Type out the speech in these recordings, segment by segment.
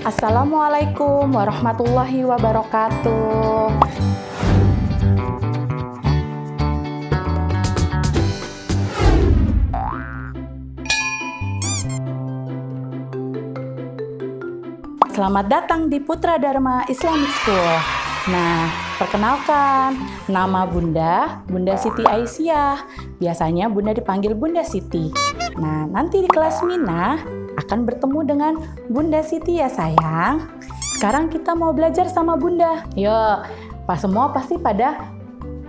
Assalamualaikum warahmatullahi wabarakatuh. Selamat datang di Putra Dharma Islamic School. Nah, perkenalkan, nama Bunda Siti Aisyah. Biasanya Bunda dipanggil Bunda Siti. Nah, nanti di kelas Mina akan bertemu dengan Bunda Siti ya sayang. Sekarang kita mau belajar sama Bunda. Yuk, semua pasti pada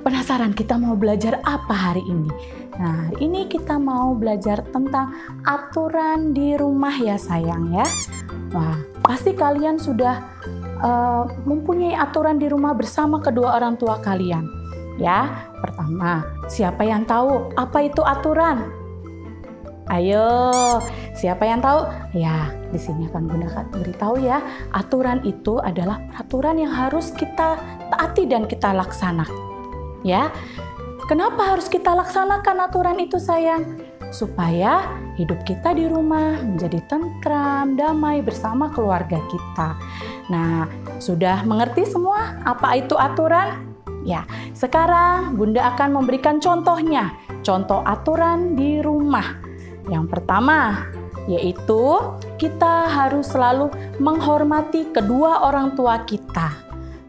penasaran kita mau belajar apa hari ini. Nah, hari ini kita mau belajar tentang aturan di rumah ya sayang ya. Wah, pasti kalian sudah mempunyai aturan di rumah bersama kedua orang tua kalian. Ya, pertama, siapa yang tahu apa itu aturan? Ayo, siapa yang tahu? Ya, di sini akan Bunda beritahu ya. Aturan itu adalah peraturan yang harus kita taati dan kita laksanakan. Ya, kenapa harus kita laksanakan aturan itu sayang? Supaya hidup kita di rumah menjadi tentram, damai bersama keluarga kita. Nah, sudah mengerti semua apa itu aturan? Ya, sekarang Bunda akan memberikan contohnya. Contoh aturan di rumah. Yang pertama, yaitu kita harus selalu menghormati kedua orang tua kita.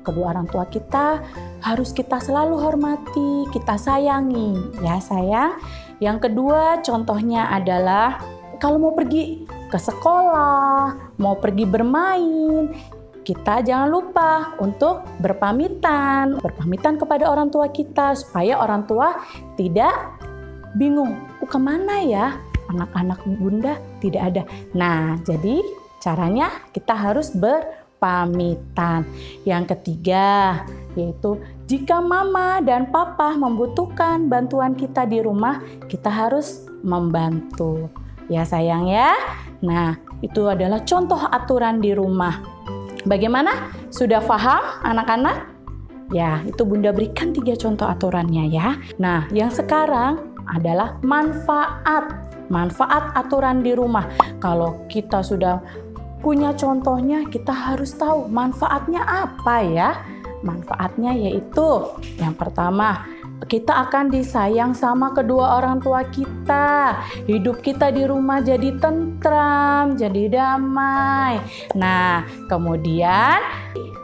Kedua orang tua kita harus kita selalu hormati, kita sayangi. Ya sayang. Yang kedua contohnya adalah kalau mau pergi ke sekolah, mau pergi bermain, kita jangan lupa untuk berpamitan kepada orang tua kita supaya orang tua tidak bingung, kemana ya anak-anak Bunda tidak ada. Nah, jadi caranya kita harus berpamitan. Yang ketiga, yaitu jika mama dan papa membutuhkan bantuan kita di rumah, kita harus membantu. Ya sayang ya. Nah, itu adalah contoh aturan di rumah. Bagaimana? Sudah paham anak-anak? Ya, itu Bunda berikan 3 contoh aturannya ya. Nah, yang sekarang adalah manfaat aturan di rumah. Kalau kita sudah punya contohnya, kita harus tahu manfaatnya apa ya. Manfaatnya yaitu yang pertama, kita akan disayang sama kedua orang tua kita. Hidup kita di rumah jadi tentram, jadi damai. Nah, kemudian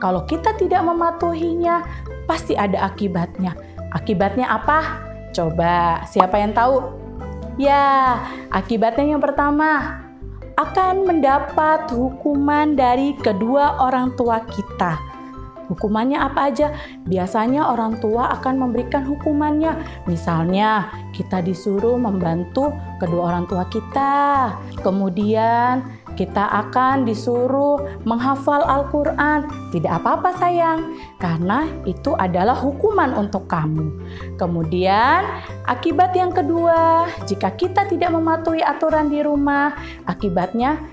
kalau kita tidak mematuhinya, pasti ada akibatnya. Akibatnya apa? Coba, siapa yang tahu? Ya, akibatnya yang pertama, akan mendapat hukuman dari kedua orang tua kita. Hukumannya apa aja? Biasanya orang tua akan memberikan hukumannya. Misalnya, kita disuruh membantu kedua orang tua kita. Kemudian, kita akan disuruh menghafal Al-Quran. Tidak apa-apa sayang, karena itu adalah hukuman untuk kamu. Kemudian, akibat yang kedua, jika kita tidak mematuhi aturan di rumah, akibatnya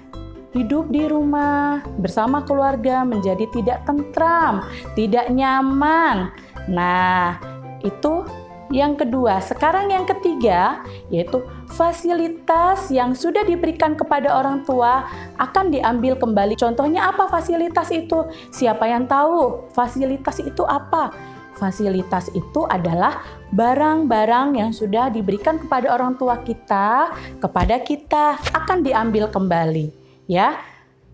hidup di rumah bersama keluarga menjadi tidak tentram, tidak nyaman. Nah, itu yang kedua. Sekarang yang ketiga, yaitu fasilitas yang sudah diberikan kepada orang tua akan diambil kembali. Contohnya apa fasilitas itu? Siapa yang tahu fasilitas itu apa? Fasilitas itu adalah barang-barang yang sudah diberikan kepada orang tua kita, kepada kita akan diambil kembali. Ya,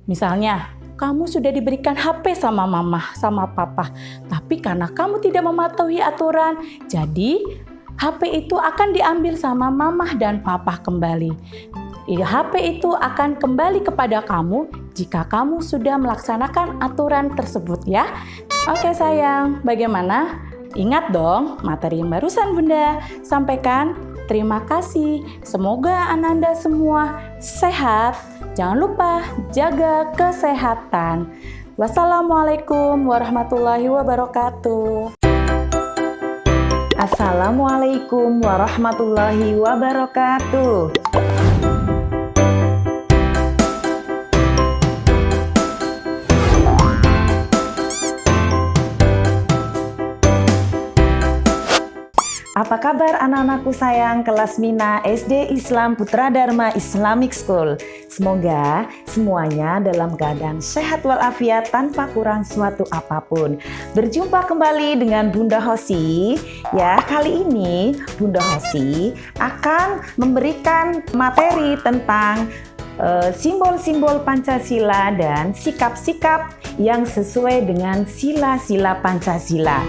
misalnya kamu sudah diberikan HP sama mama, sama papa, tapi karena kamu tidak mematuhi aturan, jadi HP itu akan diambil sama mama dan papa kembali. HP itu akan kembali kepada kamu jika kamu sudah melaksanakan aturan tersebut ya. Oke sayang, bagaimana? Ingat dong materi yang barusan Bunda sampaikan. Terima kasih. Semoga Ananda semua sehat. Jangan lupa jaga kesehatan. Wassalamualaikum warahmatullahi wabarakatuh. Assalamualaikum warahmatullahi wabarakatuh. Apa kabar anak-anakku sayang kelas Mina SD Islam Putra Dharma Islamic School? Semoga semuanya dalam keadaan sehat walafiat tanpa kurang suatu apapun. Berjumpa kembali dengan Bunda Hosi. Ya, kali ini Bunda Hosi akan memberikan materi tentang simbol-simbol Pancasila dan sikap-sikap yang sesuai dengan sila-sila Pancasila.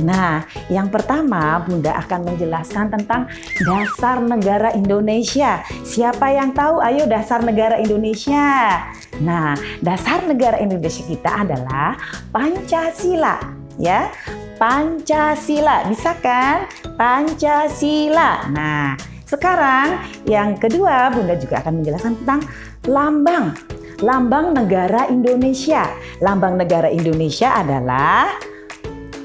Nah, yang pertama Bunda akan menjelaskan tentang dasar negara Indonesia. Siapa yang tahu? Ayo dasar negara Indonesia. Nah, dasar negara Indonesia kita adalah Pancasila, ya. Pancasila, bisa kan? Pancasila. Nah, sekarang yang kedua Bunda juga akan menjelaskan tentang lambang negara Indonesia. Lambang negara Indonesia adalah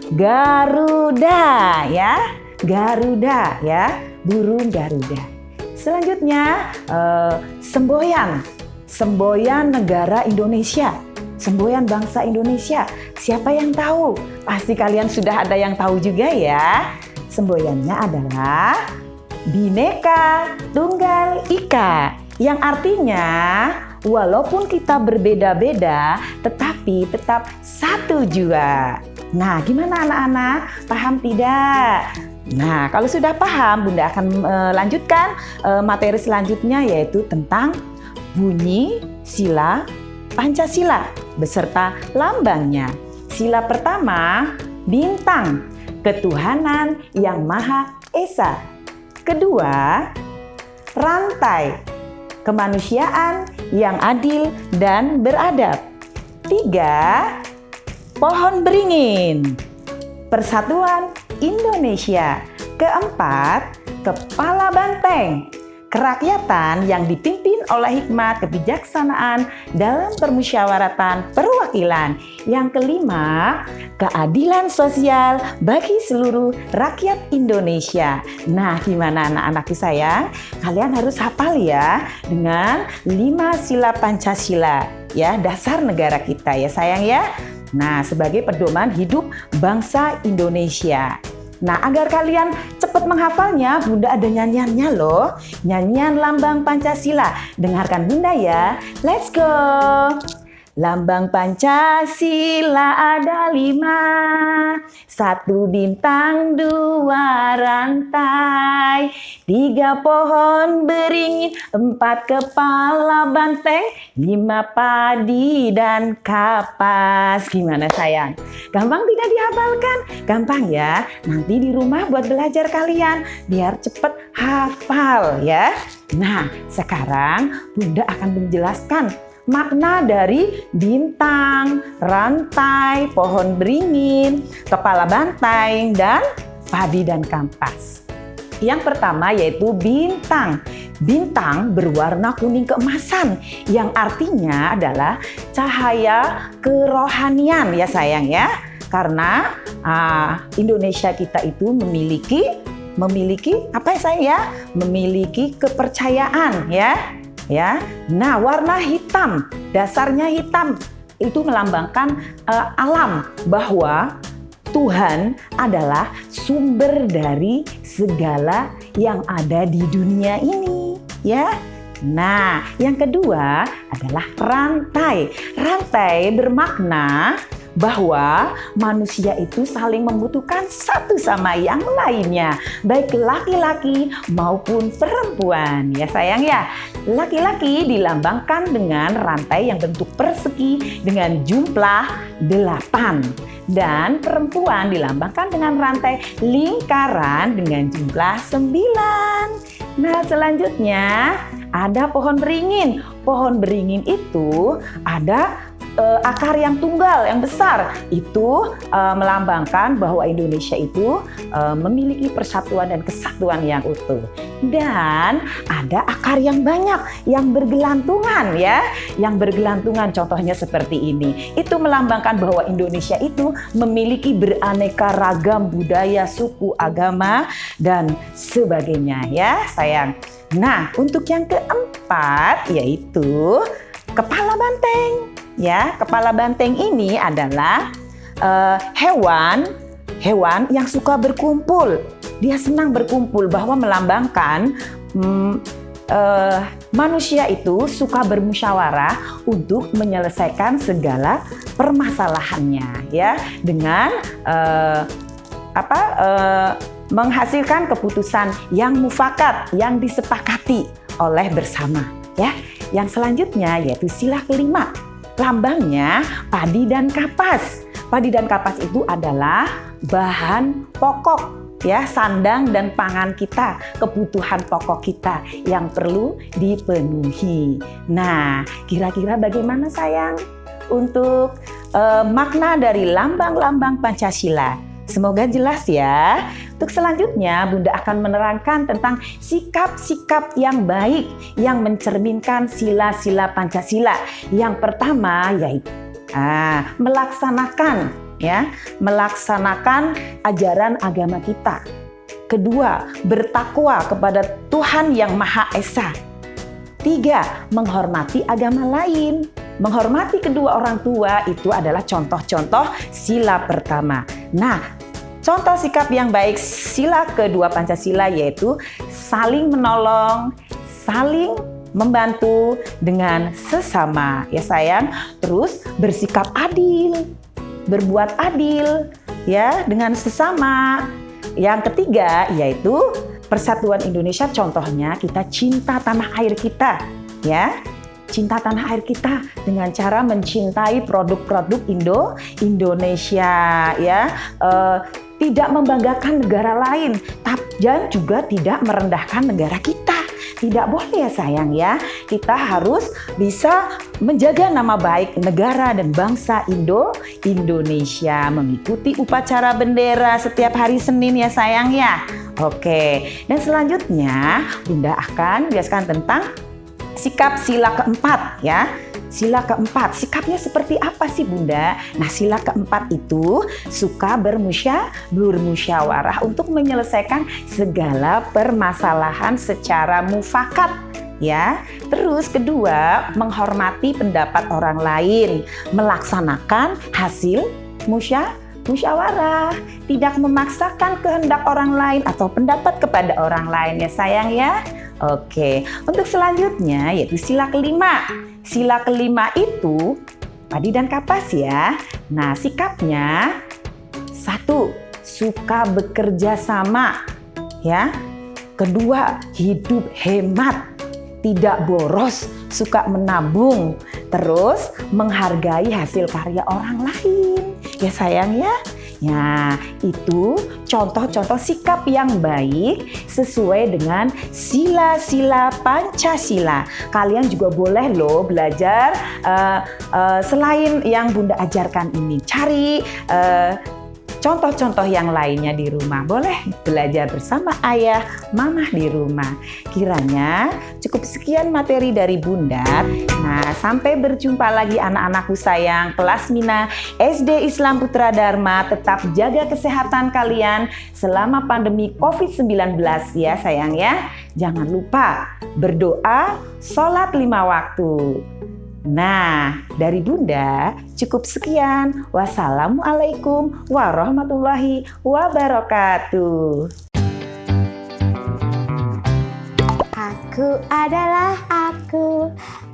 Garuda, ya. Garuda, ya. Burung Garuda. Selanjutnya semboyan negara Indonesia. Semboyan bangsa Indonesia. Siapa yang tahu? Pasti kalian sudah ada yang tahu juga ya. Semboyannya adalah Bhinneka Tunggal Ika. Yang artinya walaupun kita berbeda-beda tetapi tetap satu jua. Nah, gimana anak-anak? Paham tidak? Nah, kalau sudah paham, Bunda akan lanjutkan materi selanjutnya yaitu tentang bunyi sila Pancasila beserta lambangnya. Sila pertama, bintang, ketuhanan yang Maha Esa. Kedua, rantai, kemanusiaan yang adil dan beradab. Tiga, pohon beringin, persatuan Indonesia. Keempat, kepala banteng, kerakyatan yang dipimpin oleh hikmat kebijaksanaan dalam permusyawaratan perwakilan. Yang kelima, keadilan sosial bagi seluruh rakyat Indonesia. Nah, gimana anak-anakku sayang? Kalian harus hafal ya dengan 5 sila Pancasila, ya, dasar negara kita ya sayang ya. Nah, sebagai pedoman hidup bangsa Indonesia. Nah, agar kalian cepat menghafalnya, Bunda ada nyanyiannya loh. Nyanyian lambang Pancasila. Dengarkan Bunda ya. Let's go! Lambang Pancasila ada 5, 1 bintang, 2 rantai, 3 pohon beringin, 4 kepala banteng, 5 padi dan kapas. Gimana sayang? Gampang tidak dihafalkan? Gampang ya. Nanti di rumah buat belajar kalian biar cepet hafal ya. Nah, sekarang Bunda akan menjelaskan makna dari bintang, rantai, pohon beringin, kepala banteng, dan padi dan kampas. Yang pertama yaitu bintang. Bintang berwarna kuning keemasan yang artinya adalah cahaya kerohanian ya sayang ya. Karena Indonesia kita itu memiliki apa ya sayang ya? Memiliki kepercayaan ya. Ya, nah warna hitam, dasarnya hitam itu melambangkan alam bahwa Tuhan adalah sumber dari segala yang ada di dunia ini, ya. Nah, yang kedua adalah rantai. Rantai bermakna bahwa manusia itu saling membutuhkan satu sama yang lainnya, baik laki-laki maupun perempuan. Ya sayang ya, laki-laki dilambangkan dengan rantai yang bentuk persegi dengan jumlah 8. Dan perempuan dilambangkan dengan rantai lingkaran dengan jumlah 9. Nah, selanjutnya ada pohon beringin. Pohon beringin itu ada akar yang tunggal, yang besar. Itu melambangkan bahwa Indonesia itu memiliki persatuan dan kesatuan yang utuh. Dan ada akar yang banyak, yang bergelantungan ya. Yang bergelantungan contohnya seperti ini. Itu melambangkan bahwa Indonesia itu memiliki beraneka ragam budaya, suku, agama, dan sebagainya ya sayang. Nah, untuk yang keempat yaitu kepala banteng. Ya, kepala banteng ini adalah hewan yang suka berkumpul. Dia senang berkumpul, bahwa melambangkan manusia itu suka bermusyawarah untuk menyelesaikan segala permasalahannya, ya, dengan menghasilkan keputusan yang mufakat, yang disepakati oleh bersama, ya. Yang selanjutnya yaitu sila kelima, lambangnya padi dan kapas. Padi dan kapas itu adalah bahan pokok, ya, sandang dan pangan kita, kebutuhan pokok kita yang perlu dipenuhi. Nah, kira-kira bagaimana sayang untuk makna dari lambang-lambang Pancasila? Semoga jelas ya. Untuk selanjutnya, Bunda akan menerangkan tentang sikap-sikap yang baik yang mencerminkan sila-sila Pancasila. Yang pertama yaitu melaksanakan ajaran agama kita. Kedua, bertakwa kepada Tuhan yang Maha Esa. Tiga, menghormati agama lain. Menghormati kedua orang tua itu adalah contoh-contoh sila pertama. Nah, contoh sikap yang baik sila kedua Pancasila yaitu saling menolong, saling membantu dengan sesama, ya sayang. Terus bersikap adil, berbuat adil, ya, dengan sesama. Yang ketiga yaitu persatuan Indonesia, contohnya kita cinta tanah air kita, ya. Cinta tanah air kita dengan cara mencintai produk-produk Indonesia, ya. Tidak membanggakan negara lain, dan juga tidak merendahkan negara kita. Tidak boleh ya sayang ya. Kita harus bisa menjaga nama baik negara dan bangsa Indonesia, mengikuti upacara bendera setiap hari Senin ya sayang ya. Oke, dan selanjutnya Bunda akan menjelaskan tentang sikap sila keempat ya. Sila keempat, sikapnya seperti apa sih Bunda? Nah, sila keempat itu suka bermusyawarah untuk menyelesaikan segala permasalahan secara mufakat, ya. Terus kedua, menghormati pendapat orang lain, melaksanakan hasil musyawarah, tidak memaksakan kehendak orang lain atau pendapat kepada orang lain ya sayang ya. Oke, untuk selanjutnya yaitu sila kelima. Sila kelima itu padi dan kapas ya. Nah, sikapnya satu, suka bekerja sama ya. Kedua, hidup hemat, tidak boros, suka menabung. Terus menghargai hasil karya orang lain. Ya sayang ya. Ya, itu contoh-contoh sikap yang baik sesuai dengan sila-sila Pancasila. Kalian juga boleh loh belajar selain yang Bunda ajarkan ini. Cari contoh-contoh yang lainnya di rumah. Boleh belajar bersama ayah, mama di rumah. Kiranya cukup sekian materi dari Bunda. Nah, sampai berjumpa lagi anak-anakku sayang. Kelas Mina SD Islam Putra Dharma. Tetap jaga kesehatan kalian selama pandemi COVID-19 ya sayang ya. Jangan lupa berdoa, sholat 5 waktu. Nah, dari Bunda cukup sekian. Wassalamualaikum warahmatullahi wabarakatuh. Aku adalah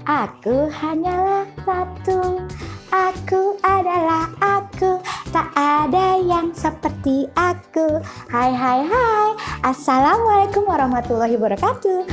aku hanyalah satu. Aku adalah aku, tak ada yang seperti aku. Hai hai hai, assalamualaikum warahmatullahi wabarakatuh.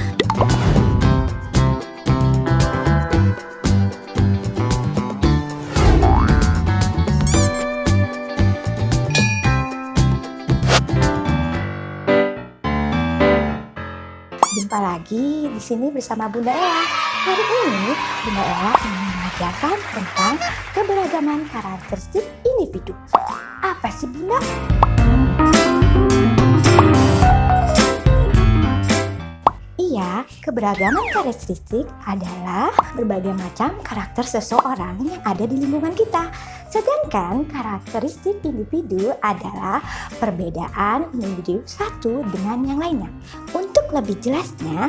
Jumpa lagi di sini bersama Bunda Ella. Hari ini Bunda Ella ingin mengajarkan tentang keberagaman karakteristik individu. Apa sih Bunda? Iya, keberagaman karakteristik adalah berbagai macam karakter seseorang yang ada di lingkungan kita. Sedangkan karakteristik individu adalah perbedaan individu satu dengan yang lainnya. Untuk lebih jelasnya,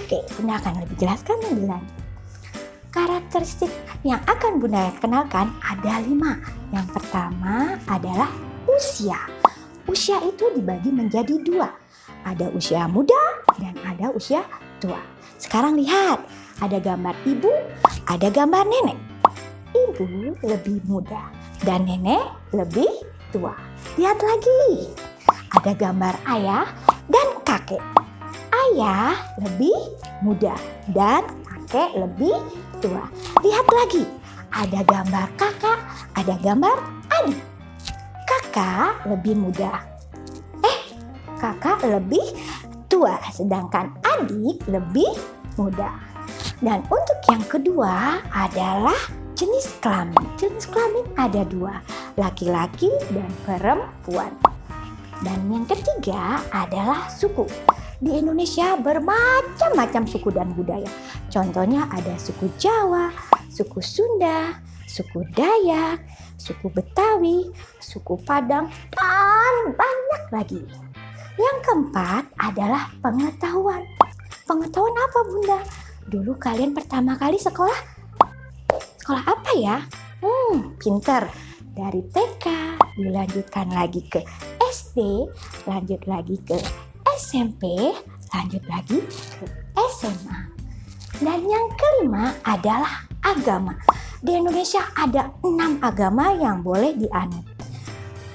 Bunda akan lebih jelaskan lebih lanjut. Karakteristik yang akan Bunda kenalkan ada 5. Yang pertama adalah usia. Usia itu dibagi menjadi 2. Ada usia muda dan ada usia tua. Sekarang lihat, ada gambar ibu, ada gambar nenek. Ibu lebih muda dan nenek lebih tua. Lihat lagi, ada gambar ayah dan kakek. Ayah lebih muda dan kakek lebih tua. Lihat lagi, ada gambar kakak, ada gambar adik. Kakak lebih muda. Kakak lebih tua, sedangkan adik lebih muda. Dan untuk yang kedua adalah jenis kelamin. Jenis kelamin ada 2, laki-laki dan perempuan. Dan yang ketiga adalah suku. Di Indonesia bermacam-macam suku dan budaya. Contohnya ada suku Jawa, suku Sunda, suku Dayak, suku Betawi, suku Padang, dan banyak lagi. Yang keempat adalah pengetahuan. Pengetahuan apa, Bunda? Dulu kalian pertama kali sekolah apa ya? Pinter. Dari TK, dilanjutkan lagi ke SD, lanjut lagi ke SMP, lanjut lagi ke SMA. Dan yang kelima adalah agama. Di Indonesia ada 6 agama yang boleh dianut.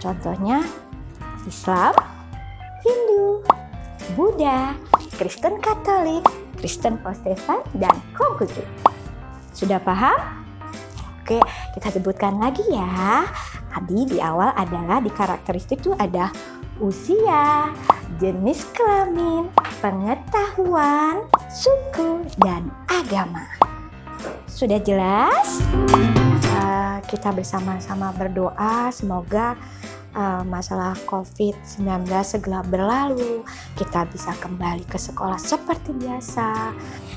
Contohnya Islam, Hindu, Buddha, Kristen Katolik, Kristen Protestan, dan Konghucu. Sudah paham? Oke, kita sebutkan lagi ya. Tadi di awal adalah di karakteristik itu ada usia, jenis kelamin, pengetahuan, suku, dan agama. Sudah jelas? Kita bersama-sama berdoa semoga masalah COVID-19 segera berlalu, kita bisa kembali ke sekolah seperti biasa.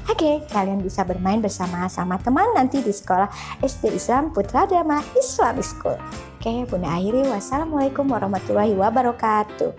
Oke, kalian bisa bermain bersama-sama teman nanti di sekolah SD Islam Putra Dharma Islamic School. Oke, Bunda akhiri. Wassalamualaikum warahmatullahi wabarakatuh.